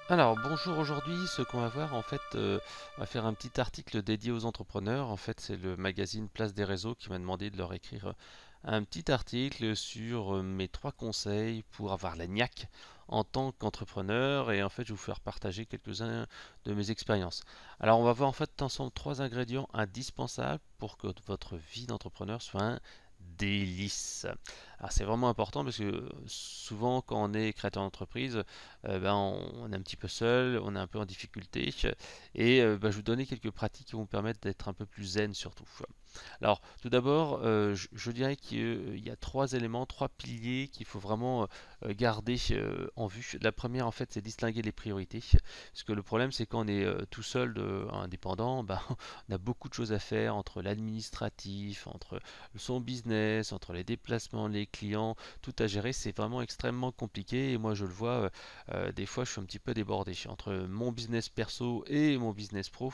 Alors bonjour, aujourd'hui ce qu'on va voir on va faire un petit article dédié aux entrepreneurs. En fait c'est le magazine Place des Réseaux qui m'a demandé de leur écrire un petit article sur mes trois conseils pour avoir la niaque en tant qu'entrepreneur, et en fait je vais vous faire partager quelques-uns de mes expériences. Alors on va voir en fait ensemble trois ingrédients indispensables pour que votre vie d'entrepreneur soit un délice. Alors c'est vraiment important parce que souvent quand on est créateur d'entreprise, on est un petit peu seul, on est un peu en difficulté, et je vais vous donner quelques pratiques qui vont vous permettre d'être un peu plus zen surtout. Alors tout d'abord, je dirais qu'il y a trois éléments, trois piliers qu'il faut vraiment garder en vue. La première en fait c'est distinguer les priorités, parce que le problème c'est quand on est tout seul, indépendant, on a beaucoup de choses à faire entre l'administratif, entre son business, entre les déplacements, les clients, tout à gérer, c'est vraiment extrêmement compliqué. Et moi, je le vois, des fois, je suis un petit peu débordé. Entre mon business perso et mon business pro,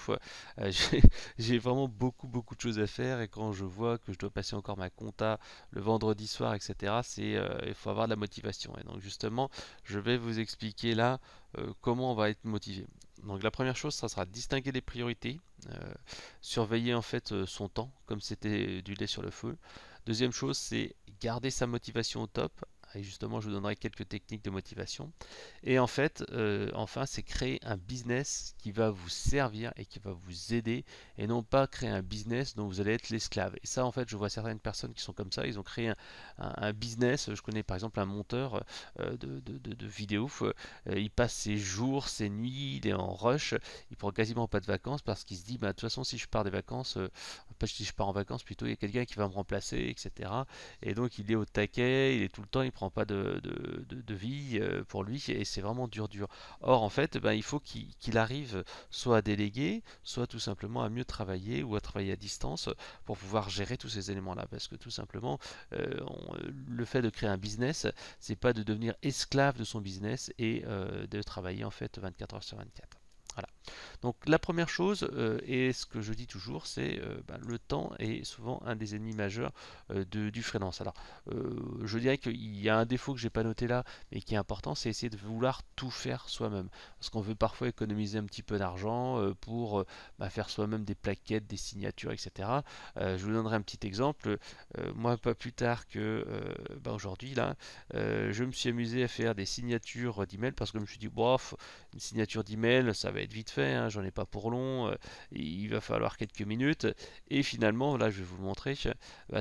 j'ai j'ai vraiment beaucoup de choses à faire. Et quand je vois que je dois passer encore ma compta le vendredi soir, etc., il faut avoir de la motivation. Et donc, justement, je vais vous expliquer là comment on va être motivé. Donc la première chose, ça sera distinguer les priorités, surveiller en fait son temps, comme c'était du lait sur le feu. Deuxième chose, c'est garder sa motivation au top. Et justement, je vous donnerai quelques techniques de motivation. Et en fait, enfin, c'est créer un business qui va vous servir et qui va vous aider, et non pas créer un business dont vous allez être l'esclave. Et ça, en fait, je vois certaines personnes qui sont comme ça. Ils ont créé un business. Je connais par exemple un monteur de vidéos. Il passe ses jours, ses nuits, il est en rush. Il prend quasiment pas de vacances parce qu'il se dit, de toute façon, si je pars des vacances, pas si je pars en vacances plutôt, il y a quelqu'un qui va me remplacer, etc. Et donc il est au taquet, il est tout le temps, il prend pas de vie pour lui, et c'est vraiment dur. Or en fait, il faut qu'il arrive soit à déléguer, soit tout simplement à mieux travailler ou à travailler à distance pour pouvoir gérer tous ces éléments-là. Parce que tout simplement, le fait de créer un business, c'est pas de devenir esclave de son business et de travailler en fait 24 heures sur 24. Voilà. Donc la première chose, et ce que je dis toujours, c'est le temps est souvent un des ennemis majeurs du freelance. Alors je dirais qu'il y a un défaut que j'ai pas noté là, mais qui est important, c'est essayer de vouloir tout faire soi-même. Parce qu'on veut parfois économiser un petit peu d'argent pour faire soi-même des plaquettes, des signatures, etc. Je vous donnerai un petit exemple. Moi, pas plus tard que aujourd'hui, là, je me suis amusé à faire des signatures d'email parce que je me suis dit, bof, une signature d'email, ça va être vite fait, hein, j'en ai pas pour long, il va falloir quelques minutes. Et finalement, là, je vais vous le montrer,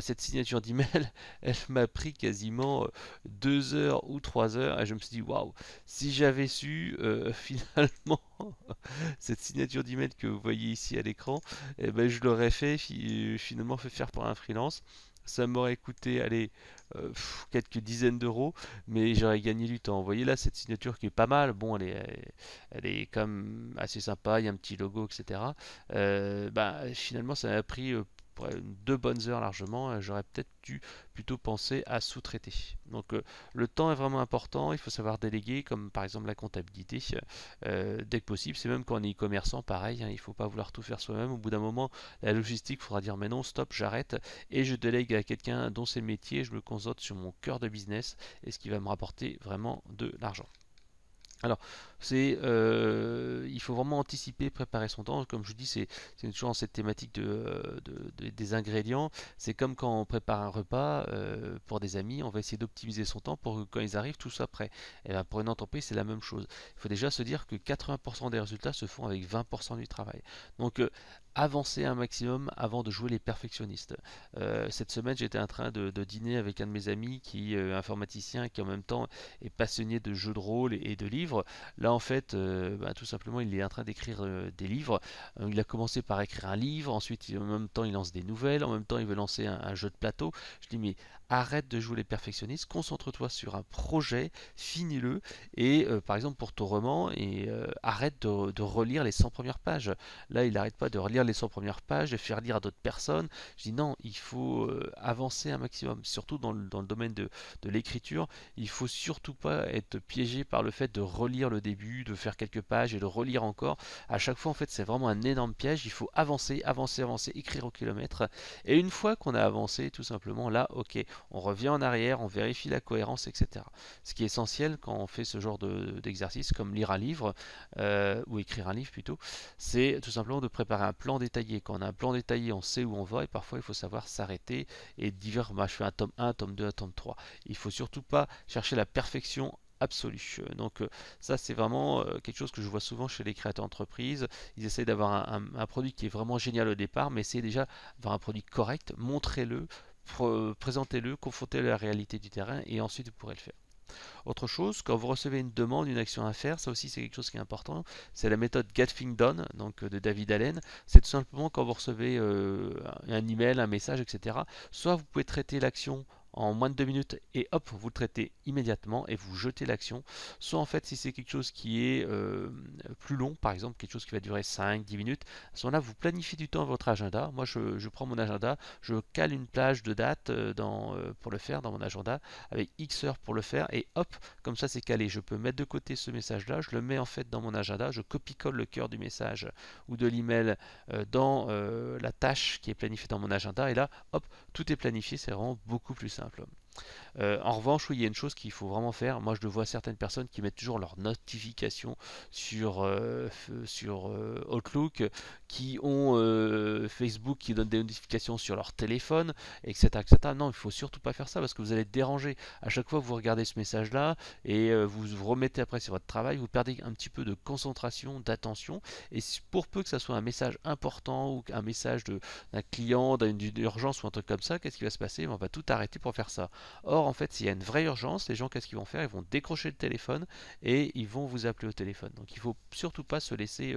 cette signature d'email, elle m'a pris quasiment 2 heures ou 3 heures. Et je me suis dit, waouh, si j'avais su finalement cette signature d'email que vous voyez ici à l'écran, je l'aurais finalement fait faire par un freelance. Ça m'aurait coûté, allez, quelques dizaines d'euros, mais j'aurais gagné du temps. Vous voyez là cette signature qui est pas mal. Bon, elle est quand même assez sympa. Il y a un petit logo, etc. Finalement, ça m'a pris 2 bonnes heures largement. J'aurais peut-être dû plutôt penser à sous-traiter. Donc le temps est vraiment important. Il faut savoir déléguer, comme par exemple la comptabilité, dès que possible. C'est même quand on est e-commerçant, pareil, hein, il ne faut pas vouloir tout faire soi-même. Au bout d'un moment, la logistique, il faudra dire mais non, stop, j'arrête et je délègue à quelqu'un dont c'est le métier. Je me concentre sur mon cœur de business et ce qui va me rapporter vraiment de l'argent. Alors, il faut vraiment anticiper, préparer son temps. Comme je vous dis, c'est toujours dans cette thématique des ingrédients. C'est comme quand on prépare un repas pour des amis, on va essayer d'optimiser son temps pour que quand ils arrivent, tout soit prêt. Et bien, pour une entreprise, c'est la même chose. Il faut déjà se dire que 80% des résultats se font avec 20% du travail. Donc, avancer un maximum avant de jouer les perfectionnistes. Cette semaine, j'étais en train de dîner avec un de mes amis qui est informaticien, qui en même temps est passionné de jeux de rôle et de livres. Là, en fait, tout simplement, il est en train d'écrire des livres. Il a commencé par écrire un livre, ensuite, en même temps, il lance des nouvelles, en même temps, il veut lancer un jeu de plateau. Je dis, mais arrête de jouer les perfectionnistes, concentre-toi sur un projet, finis-le, et par exemple pour ton roman, et arrête de relire les 100 premières pages. Là, il n'arrête pas de relire les 100 premières pages, de faire lire à d'autres personnes. Je dis non, il faut avancer un maximum, surtout dans le domaine de l'écriture. Il faut surtout pas être piégé par le fait de relire le début début, de faire quelques pages et de relire encore. À chaque fois, en fait, c'est vraiment un énorme piège. Il faut avancer, avancer, avancer, écrire au kilomètre. Et une fois qu'on a avancé, tout simplement, là, ok, on revient en arrière, on vérifie la cohérence, etc. Ce qui est essentiel quand on fait ce genre d'exercice, comme lire un livre, ou écrire un livre plutôt, c'est tout simplement de préparer un plan détaillé. Quand on a un plan détaillé, on sait où on va et parfois il faut savoir s'arrêter et dire bah, je fais un tome 1, tome 2, un tome 3. Il ne faut surtout pas chercher la perfection absolue. Donc ça c'est vraiment quelque chose que je vois souvent chez les créateurs d'entreprise. Ils essayent d'avoir un produit qui est vraiment génial au départ, mais essayez déjà d'avoir un produit correct, montrez-le, présentez-le, confrontez-le à la réalité du terrain et ensuite vous pourrez le faire. Autre chose, quand vous recevez une demande, une action à faire, ça aussi c'est quelque chose qui est important, c'est la méthode Get Things Done, donc de David Allen. C'est tout simplement quand vous recevez un email, un message, etc. Soit vous pouvez traiter l'action en moins de 2 minutes et hop, vous le traitez immédiatement et vous jetez l'action. Soit en fait, si c'est quelque chose qui est plus long, par exemple quelque chose qui va durer 5-10 minutes, à ce moment-là, vous planifiez du temps à votre agenda. Moi, je prends mon agenda, je cale une plage de date pour le faire dans mon agenda avec X heures pour le faire et hop, comme ça c'est calé. Je peux mettre de côté ce message-là, je le mets en fait dans mon agenda, je copie-colle le cœur du message ou de l'email dans la tâche qui est planifiée dans mon agenda et là, hop, tout est planifié, c'est vraiment beaucoup plus simple. En revanche, oui, il y a une chose qu'il faut vraiment faire. Moi, je vois certaines personnes qui mettent toujours leurs notifications sur Outlook, qui ont Facebook qui donne des notifications sur leur téléphone, etc., etc. Non, il ne faut surtout pas faire ça parce que vous allez être dérangé. À chaque fois que vous regardez ce message-là et vous vous remettez après sur votre travail, vous perdez un petit peu de concentration, d'attention. Et pour peu que ça soit un message important ou un message d'un client, d'une urgence ou un truc comme ça, qu'est-ce qui va se passer? On va tout arrêter pour faire ça. Or, en fait, s'il y a une vraie urgence, les gens, qu'est-ce qu'ils vont faire? Ils vont décrocher le téléphone et ils vont vous appeler au téléphone. Donc, il ne faut surtout pas se laisser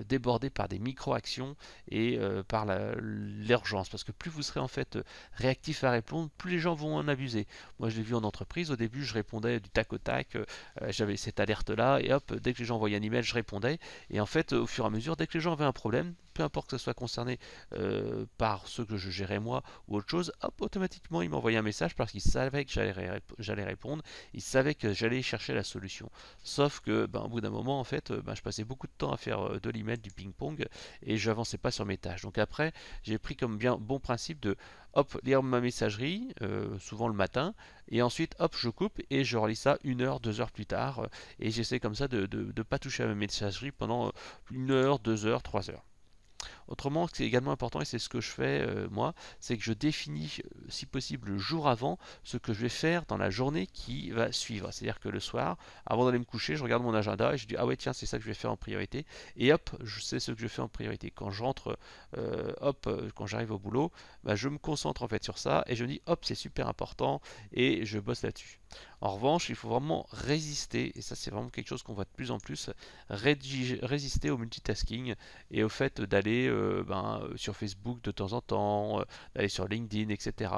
déborder par des micro-actions et par l'urgence. Parce que plus vous serez en fait réactif à répondre, plus les gens vont en abuser. Moi, je l'ai vu en entreprise. Au début, je répondais du tac au tac. J'avais cette alerte-là et hop, dès que les gens envoyaient un email, je répondais. Et en fait, au fur et à mesure, dès que les gens avaient un problème, peu importe que ce soit concerné par ceux que je gérais moi ou autre chose, hop, automatiquement, ils m'envoyaient un message parce qu'ils savaient que j'allais répondre, ils savaient que j'allais chercher la solution. Sauf que, ben, au bout d'un moment, en fait, ben, je passais beaucoup de temps à faire de l'email, du ping-pong, et je n'avançais pas sur mes tâches. Donc après, j'ai pris comme bien bon principe de hop, lire ma messagerie, souvent le matin, et ensuite, hop, je coupe et je relis ça 1 heure, 2 heures plus tard, et j'essaie comme ça de ne pas toucher à ma messagerie pendant 1 heure, 2 heures, 3 heures. Autrement, ce qui est également important, et c'est ce que je fais moi, c'est que je définis, si possible, le jour avant, ce que je vais faire dans la journée qui va suivre. C'est-à-dire que le soir, avant d'aller me coucher, je regarde mon agenda et je dis ah ouais tiens c'est ça que je vais faire en priorité. Et hop, je sais ce que je fais en priorité. Quand je rentre, quand j'arrive au boulot, bah, je me concentre en fait sur ça et je me dis hop c'est super important et je bosse là-dessus. En revanche, il faut vraiment résister, et ça c'est vraiment quelque chose qu'on voit de plus en plus, résister au multitasking et au fait d'aller sur Facebook de temps en temps, d'aller sur LinkedIn, etc.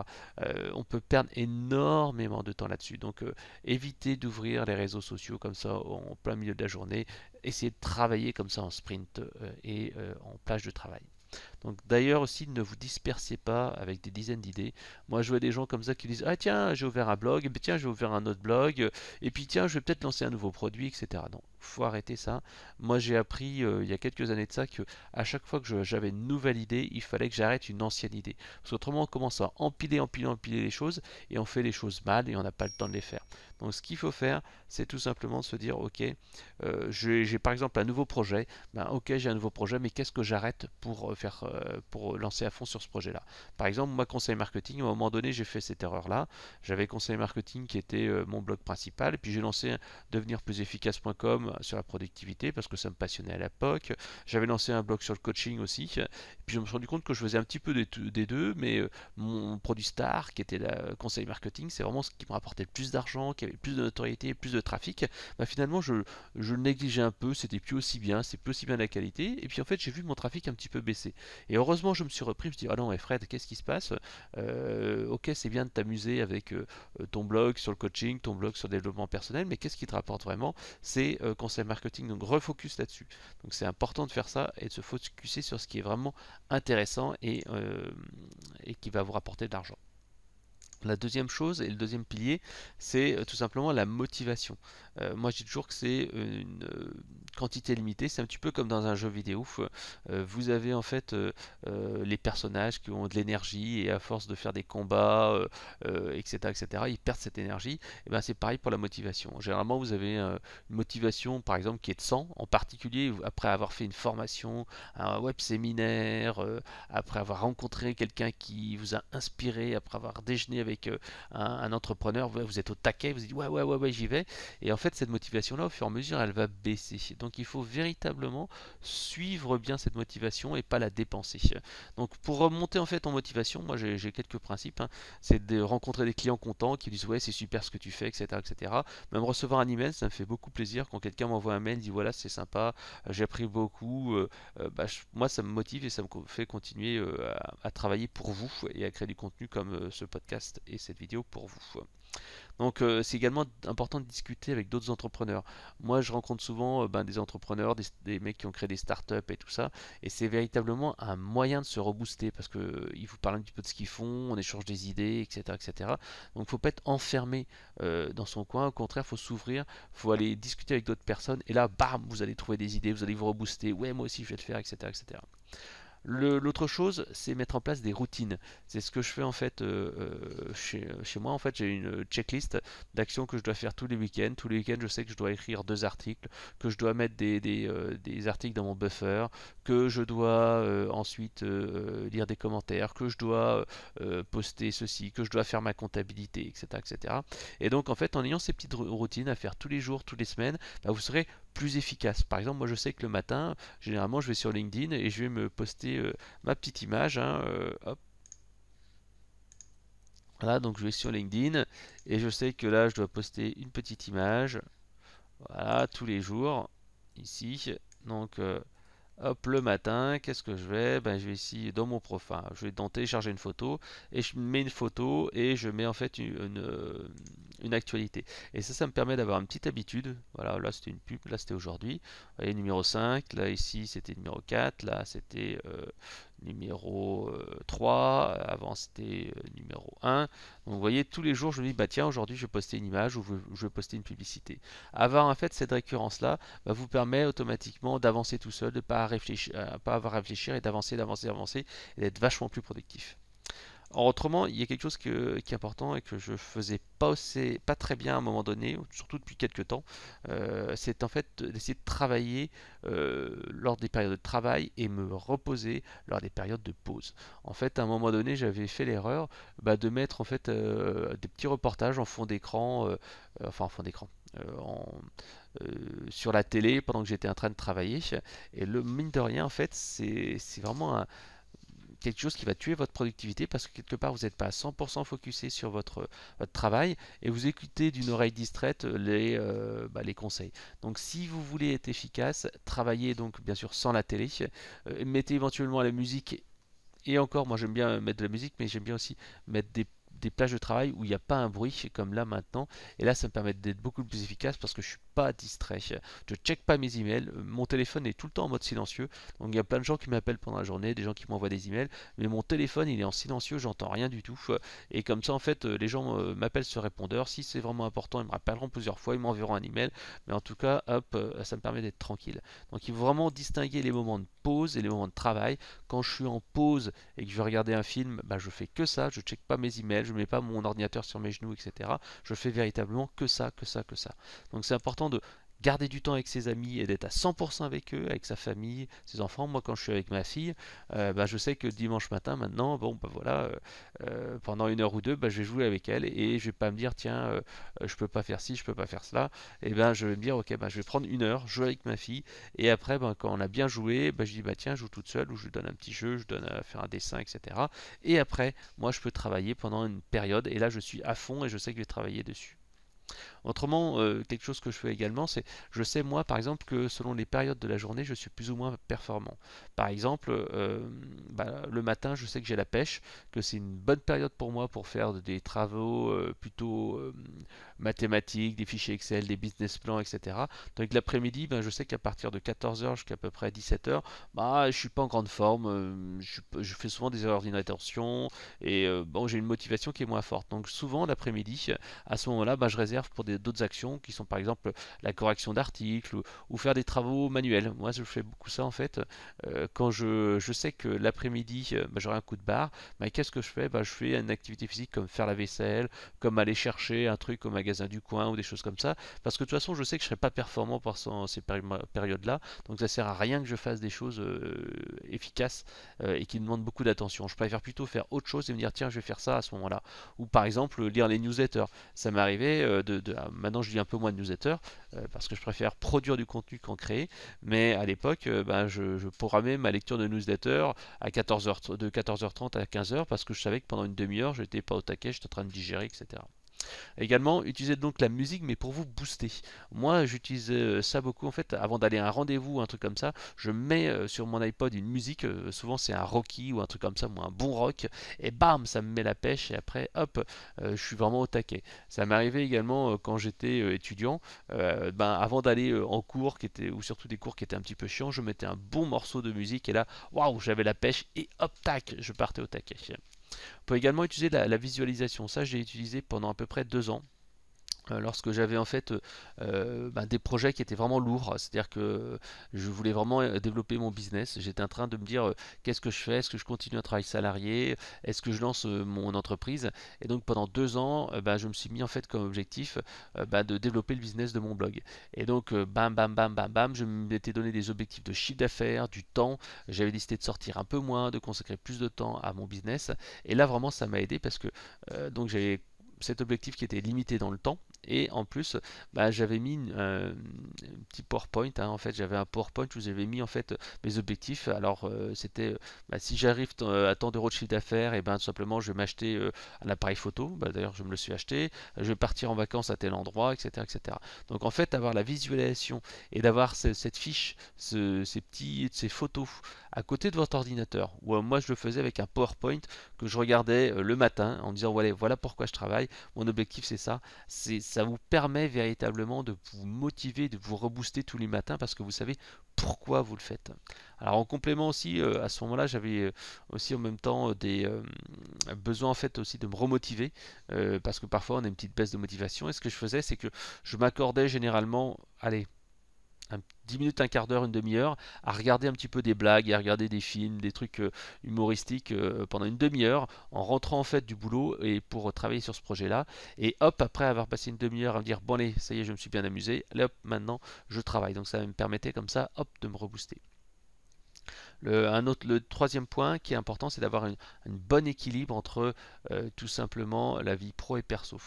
On peut perdre énormément de temps là-dessus. Donc évitez d'ouvrir les réseaux sociaux comme ça en plein milieu de la journée. Essayez de travailler comme ça en sprint et en plage de travail. Donc d'ailleurs aussi ne vous dispersez pas avec des dizaines d'idées. Moi je vois des gens comme ça qui disent ah tiens j'ai ouvert un blog, et puis tiens j'ai ouvert un autre blog, et puis tiens je vais peut-être lancer un nouveau produit, etc. Non, faut arrêter ça. Moi j'ai appris il y a quelques années de ça que à chaque fois que j'avais une nouvelle idée, il fallait que j'arrête une ancienne idée. Parce qu'autrement on commence à empiler, empiler, empiler les choses et on fait les choses mal et on n'a pas le temps de les faire. Donc ce qu'il faut faire, c'est tout simplement se dire ok, j'ai par exemple un nouveau projet, ben, ok j'ai un nouveau projet, mais qu'est-ce que j'arrête pour lancer à fond sur ce projet-là. Par exemple, moi, conseil marketing, à un moment donné, j'ai fait cette erreur-là. J'avais conseil marketing qui était mon blog principal, et puis j'ai lancé devenirplusefficace.com sur la productivité parce que ça me passionnait à l'époque. J'avais lancé un blog sur le coaching aussi, et puis je me suis rendu compte que je faisais un petit peu des deux, mais mon produit star, qui était le conseil marketing, c'est vraiment ce qui me rapportait le plus d'argent, qui avait plus de notoriété, plus de trafic. Bah, finalement, je le négligeais un peu, c'était plus aussi bien, c'est plus aussi bien la qualité, et puis en fait, j'ai vu mon trafic un petit peu baisser. Et heureusement, je me suis repris, je me suis dit, ah non, Fred, qu'est-ce qui se passe? Ok, c'est bien de t'amuser avec ton blog sur le coaching, ton blog sur le développement personnel, mais qu'est-ce qui te rapporte vraiment? C'est conseil marketing, donc refocus là-dessus. Donc c'est important de faire ça et de se focuser sur ce qui est vraiment intéressant et qui va vous rapporter de l'argent. La deuxième chose et le deuxième pilier, c'est tout simplement la motivation. Moi, je dis toujours que c'est une quantité limitée. C'est un petit peu comme dans un jeu vidéo. Vous avez en fait les personnages qui ont de l'énergie et à force de faire des combats, etc., etc., ils perdent cette énergie. Et ben, c'est pareil pour la motivation. Généralement, vous avez une motivation, par exemple, qui est de 100, en particulier après avoir fait une formation, un web séminaire, après avoir rencontré quelqu'un qui vous a inspiré, après avoir déjeuné avec un entrepreneur, vous êtes au taquet, vous dites ouais, ouais, ouais, ouais, j'y vais. Et en fait, cette motivation-là, au fur et à mesure, elle va baisser. Donc, il faut véritablement suivre bien cette motivation et pas la dépenser. Donc, pour remonter en fait en motivation, moi j'ai quelques principes, hein. C'est de rencontrer des clients contents qui disent ouais, c'est super ce que tu fais, etc., etc. Même recevoir un email, ça me fait beaucoup plaisir quand quelqu'un m'envoie un mail, dit voilà, c'est sympa, j'ai appris beaucoup. Moi, ça me motive et ça me fait continuer à travailler pour vous et à créer du contenu comme ce podcast et cette vidéo pour vous. Donc c'est également important de discuter avec d'autres entrepreneurs. Moi je rencontre souvent des entrepreneurs, des mecs qui ont créé des startups et tout ça, et c'est véritablement un moyen de se rebooster parce que ils vous parlent un petit peu de ce qu'ils font, on échange des idées, etc. etc. Donc il ne faut pas être enfermé dans son coin, au contraire il faut s'ouvrir, il faut aller discuter avec d'autres personnes, et là bam, vous allez trouver des idées, vous allez vous rebooster, ouais moi aussi je vais le faire, etc. etc. L'autre chose, c'est mettre en place des routines. C'est ce que je fais en fait chez moi. En fait, j'ai une checklist d'actions que je dois faire tous les week-ends. Tous les week-ends, je sais que je dois écrire 2 articles, que je dois mettre des articles dans mon buffer, que je dois ensuite lire des commentaires, que je dois poster ceci, que je dois faire ma comptabilité, etc., etc. Et cetera. Et donc, en fait, en ayant ces petites routines à faire tous les jours, toutes les semaines, bah, vous serez plus efficace. Par exemple, moi, je sais que le matin, généralement, je vais sur LinkedIn et je vais me poster ma petite image, hein, hop, voilà, donc je vais sur LinkedIn et je sais que là, je dois poster une petite image, voilà, tous les jours, ici. Donc, hop, le matin, qu'est-ce que je vais? Ben, je vais ici dans mon profil, je vais dans télécharger une photo et je mets une photo et je mets en fait une actualité. Et ça me permet d'avoir une petite habitude. Voilà, là c'était une pub, là c'était aujourd'hui. Vous voyez, numéro 5, là ici c'était numéro 4, là c'était numéro 3, avant c'était numéro 1. Donc vous voyez, tous les jours je me dis, bah tiens, aujourd'hui je vais poster une image ou je vais poster une publicité. Avoir en fait cette récurrence-là vous permet automatiquement d'avancer tout seul, de ne pas réfléchir, pas avoir à réfléchir et d'avancer, d'avancer, d'avancer et d'être vachement plus productif. Autrement, il y a quelque chose qui est important et que je faisais pas très bien à un moment donné, surtout depuis quelques temps, c'est en fait d'essayer de travailler lors des périodes de travail et me reposer lors des périodes de pause. En fait, à un moment donné, j'avais fait l'erreur de mettre en fait des petits reportages en fond d'écran, enfin en fond d'écran, sur la télé pendant que j'étais en train de travailler. Et le mine de rien, en fait, c'est vraiment quelque chose qui va tuer votre productivité parce que quelque part vous n'êtes pas à 100% focusé sur votre travail et vous écoutez d'une oreille distraite les conseils. Donc si vous voulez être efficace, travaillez donc bien sûr sans la télé, mettez éventuellement la musique et encore, moi j'aime bien mettre de la musique, mais j'aime bien aussi mettre des plages de travail où il n'y a pas un bruit, comme là maintenant. Et là, ça me permet d'être beaucoup plus efficace parce que je suis pas distrait. Je check pas mes emails. Mon téléphone est tout le temps en mode silencieux. Donc il y a plein de gens qui m'appellent pendant la journée, des gens qui m'envoient des emails. Mais mon téléphone, il est en silencieux, j'entends rien du tout. Et comme ça, en fait, les gens m'appellent sur répondeur. Si c'est vraiment important, ils me rappelleront plusieurs fois, ils m'enverront un email. Mais en tout cas, hop, ça me permet d'être tranquille. Donc il faut vraiment distinguer les moments de pause et les moments de travail. Quand je suis en pause et que je vais regarder un film, je fais que ça, je check pas mes emails, je mets pas mon ordinateur sur mes genoux, etc. Je fais véritablement que ça, que ça, que ça. Donc c'est important de garder du temps avec ses amis et d'être à 100% avec eux, avec sa famille, ses enfants. Moi, quand je suis avec ma fille, je sais que dimanche matin, maintenant, bon, voilà, pendant 1 heure ou 2, je vais jouer avec elle et je vais pas me dire, tiens, je peux pas faire ci, je peux pas faire cela. Et je vais me dire, ok, je vais prendre 1 heure, jouer avec ma fille, et après, quand on a bien joué, je dis, tiens, joue toute seule, ou je lui donne un petit jeu, je donne à faire un dessin, etc. Et après, moi, je peux travailler pendant une période, et là, je suis à fond et je sais que je vais travailler dessus. Autrement, quelque chose que je fais également, c'est je sais moi par exemple que selon les périodes de la journée, je suis plus ou moins performant. Par exemple, le matin, je sais que j'ai la pêche, que c'est une bonne période pour moi pour faire des travaux plutôt mathématiques, des fichiers Excel, des business plans, etc. Donc l'après-midi, ben, je sais qu'à partir de 14h jusqu'à peu près 17h, bah, je suis pas en grande forme, je fais souvent des erreurs d'inattention et bon, j'ai une motivation qui est moins forte. Donc souvent l'après-midi, à ce moment-là, bah, je réserve pour d'autres actions qui sont par exemple la correction d'articles ou faire des travaux manuels. Moi, je fais beaucoup ça en fait. Quand je sais que l'après-midi, bah, j'aurai un coup de barre, bah, qu'est-ce que je fais? Bah, je fais une activité physique comme faire la vaisselle, comme aller chercher un truc au magasin du coin ou des choses comme ça. Parce que de toute façon, je sais que je ne serai pas performant par ces périodes-là. Donc ça sert à rien que je fasse des choses efficaces et qui demandent beaucoup d'attention. Je préfère plutôt faire autre chose et me dire tiens, je vais faire ça à ce moment-là. Ou par exemple, lire les newsletters. Ça m'est arrivé maintenant je lis un peu moins de newsletters parce que je préfère produire du contenu qu'en créer. Mais à l'époque, ben, je programmais ma lecture de newsletter à 14h, de 14h30 à 15h parce que je savais que pendant une demi-heure, je n'étais pas au taquet, j'étais en train de digérer, etc. Également, utilisez donc la musique, mais pour vous booster. Moi, j'utilise ça beaucoup en fait. Avant d'aller à un rendez-vous, un truc comme ça, je mets sur mon iPod une musique. Souvent, c'est un Rocky ou un truc comme ça, ou un bon rock. Et bam, ça me met la pêche. Et après, hop, je suis vraiment au taquet. Ça m'est arrivé également quand j'étais étudiant. Ben, avant d'aller en cours, ou surtout des cours qui étaient un petit peu chiants, je mettais un bon morceau de musique. Et là, waouh, j'avais la pêche. Et hop, tac, je partais au taquet. On peut également utiliser la visualisation. Ça, j'ai utilisé pendant à peu près 2 ans lorsque j'avais en fait ben, des projets qui étaient vraiment lourds, c'est-à-dire que je voulais vraiment développer mon business. J'étais en train de me dire qu'est-ce que je fais, est-ce que je continue un travail salarié, est-ce que je lance mon entreprise. Et donc pendant 2 ans, ben, je me suis mis en fait comme objectif ben, de développer le business de mon blog. Et donc bam bam bam bam bam, je m'étais donné des objectifs de chiffre d'affaires, du temps. J'avais décidé de sortir un peu moins, de consacrer plus de temps à mon business. Et là vraiment ça m'a aidé parce que donc j'avais cet objectif qui était limité dans le temps et en plus bah, j'avais mis un petit PowerPoint hein, en fait j'avais un PowerPoint où j'avais mis en fait mes objectifs alors c'était bah, si j'arrive à tant d'euros de chiffre d'affaires et ben tout simplement je vais m'acheter un appareil photo bah, d'ailleurs je me le suis acheté je vais partir en vacances à tel endroit etc donc en fait avoir la visualisation et d'avoir cette fiche ces photos à côté de votre ordinateur ou moi je le faisais avec un PowerPoint que je regardais le matin en me disant voilà pourquoi je travaille mon objectif c'est ça ça vous permet véritablement de vous motiver, de vous rebooster tous les matins parce que vous savez pourquoi vous le faites. Alors en complément aussi, à ce moment-là, j'avais aussi en même temps des besoins en fait aussi de me remotiver parce que parfois on a une petite baisse de motivation. Et ce que je faisais, c'est que je m'accordais généralement, allez, 10 minutes, un quart d'heure, une demi-heure, à regarder un petit peu des blagues et à regarder des films, des trucs humoristiques pendant une demi-heure, en rentrant en fait du boulot et pour travailler sur ce projet-là. Et hop, après avoir passé une demi-heure à me dire, bon allez, ça y est, je me suis bien amusé, allez hop, maintenant je travaille. Donc ça me permettait comme ça, hop, de me rebooster. Le troisième point qui est important, c'est d'avoir une bonne équilibre entre tout simplement la vie pro et perso.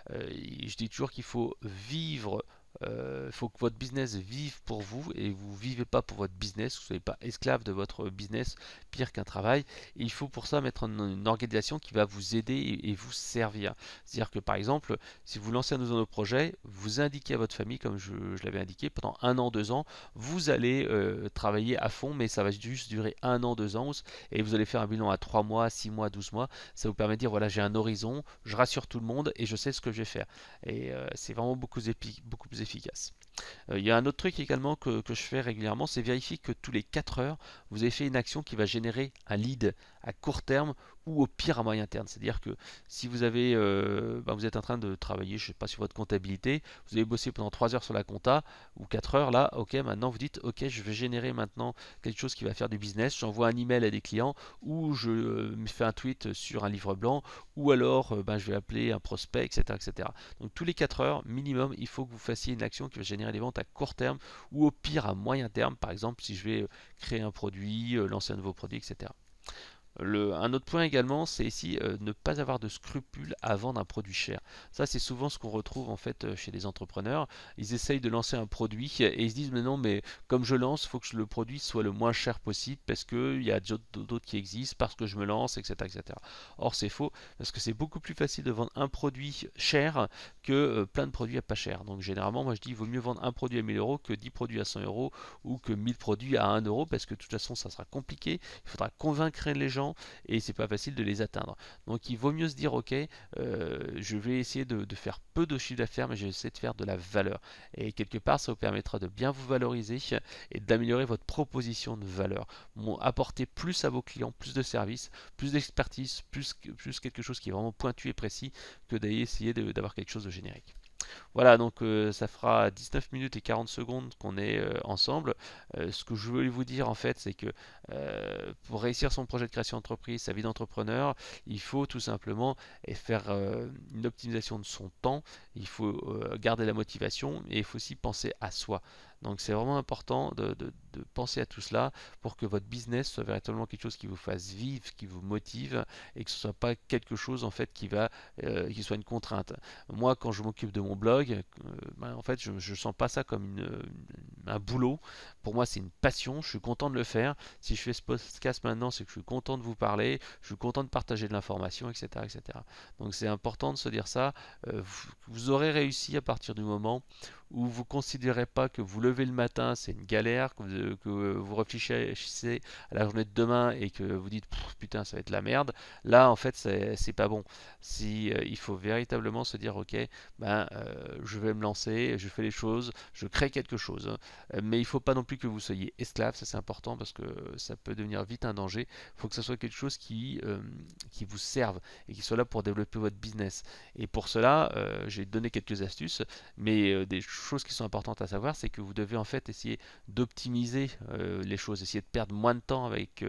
Je dis toujours qu'il faut vivre il faut que votre business vive pour vous et vous ne vivez pas pour votre business, vous ne soyez pas esclave de votre business, pire qu'un travail. Et il faut pour ça mettre une organisation qui va vous aider et vous servir. C'est-à-dire que par exemple, si vous lancez un nouveau projet, vous indiquez à votre famille, comme je l'avais indiqué, pendant 1 an, 2 ans, vous allez travailler à fond, mais ça va juste durer 1 an, 2 ans, et vous allez faire un bilan à 3 mois, 6 mois, 12 mois. Ça vous permet de dire, voilà, j'ai un horizon, je rassure tout le monde et je sais ce que je vais faire. Et c'est vraiment beaucoup plus efficace. Il y a un autre truc également que je fais régulièrement, c'est vérifier que tous les 4 heures, vous avez fait une action qui va générer un lead à court terme ou au pire à moyen terme. C'est-à-dire que si vous avez, vous êtes en train de travailler, je sais pas, sur votre comptabilité, vous avez bossé pendant 3 heures sur la compta ou 4 heures, là, ok, maintenant vous dites, ok, je vais générer maintenant quelque chose qui va faire du business, j'envoie un email à des clients ou je me fais un tweet sur un livre blanc ou alors je vais appeler un prospect, etc., etc. Donc tous les 4 heures minimum, il faut que vous fassiez une action qui va générer des ventes à court terme ou au pire à moyen terme, par exemple si je vais créer un produit, lancer un nouveau produit, etc. Un autre point également, c'est ici ne pas avoir de scrupules à vendre un produit cher. Ça, c'est souvent ce qu'on retrouve en fait chez les entrepreneurs. Ils essayent de lancer un produit et ils se disent mais non, mais comme je lance, il faut que le produit soit le moins cher possible parce qu'il y a d'autres qui existent, parce que je me lance, etc. etc. Or, c'est faux parce que c'est beaucoup plus facile de vendre un produit cher que plein de produits à pas cher. Donc, généralement, moi je dis il vaut mieux vendre un produit à 1000 euros que 10 produits à 100 euros ou que 1000 produits à 1 euro parce que de toute façon, ça sera compliqué. Il faudra convaincre les gens clients et c'est pas facile de les atteindre. Donc il vaut mieux se dire ok, je vais essayer de faire peu de chiffre d'affaires mais j'essaie de faire de la valeur. Et quelque part ça vous permettra de bien vous valoriser et d'améliorer votre proposition de valeur. Apporter plus à vos clients, plus de services, plus d'expertise, plus quelque chose qui est vraiment pointu et précis que d'essayer d'avoir quelque chose de générique. Voilà, donc ça fera 19 minutes et 40 secondes qu'on est ensemble. Ce que je voulais vous dire en fait, c'est que pour réussir son projet de création d'entreprise, sa vie d'entrepreneur, il faut tout simplement faire une optimisation de son temps, il faut garder la motivation et il faut aussi penser à soi. Donc c'est vraiment important de penser à tout cela pour que votre business soit véritablement quelque chose qui vous fasse vivre, qui vous motive et que ce ne soit pas quelque chose en fait qui soit une contrainte. Moi, quand je m'occupe de mon blog, en fait, je ne sens pas ça comme un boulot. Pour moi, c'est une passion. Je suis content de le faire. Si je fais ce podcast maintenant, c'est que je suis content de vous parler. Je suis content de partager de l'information, etc., etc. Donc, c'est important de se dire ça. Vous aurez réussi à partir du moment où vous ne considérez pas que vous levez le matin, c'est une galère, que vous réfléchissez à la journée de demain et que vous dites putain, ça va être la merde. Là, en fait, c'est pas bon. Si, il faut véritablement se dire ok, je vais me lancer, je fais les choses, je crée quelque chose. Mais il ne faut pas non plus que vous soyez esclave, ça c'est important parce que ça peut devenir vite un danger. Il faut que ce soit quelque chose qui vous serve et qui soit là pour développer votre business. Et pour cela, j'ai donné quelques astuces, mais des choses qui sont importantes à savoir, c'est que vous devez en fait essayer d'optimiser les choses, essayer de perdre moins de temps avec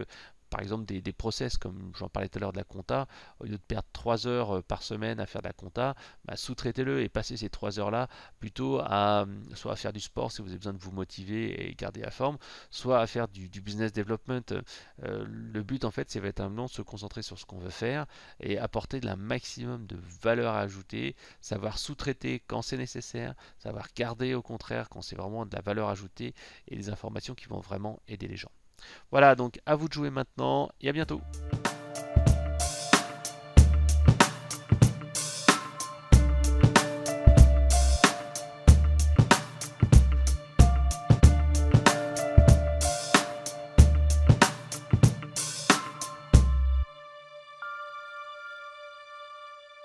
par exemple des process comme j'en parlais tout à l'heure de la compta, au lieu de perdre 3 heures par semaine à faire de la compta, sous-traitez-le et passez ces 3 heures là plutôt à soit à faire du sport si vous avez besoin de vous motiver et garder la forme, soit à faire du business development. Le but en fait c'est véritablement de se concentrer sur ce qu'on veut faire et apporter de la maximum de valeur ajoutée, savoir sous-traiter quand c'est nécessaire, savoir garder au contraire quand c'est vraiment de la valeur ajoutée et des informations qui vont vraiment aider les gens. Voilà, donc à vous de jouer maintenant et à bientôt.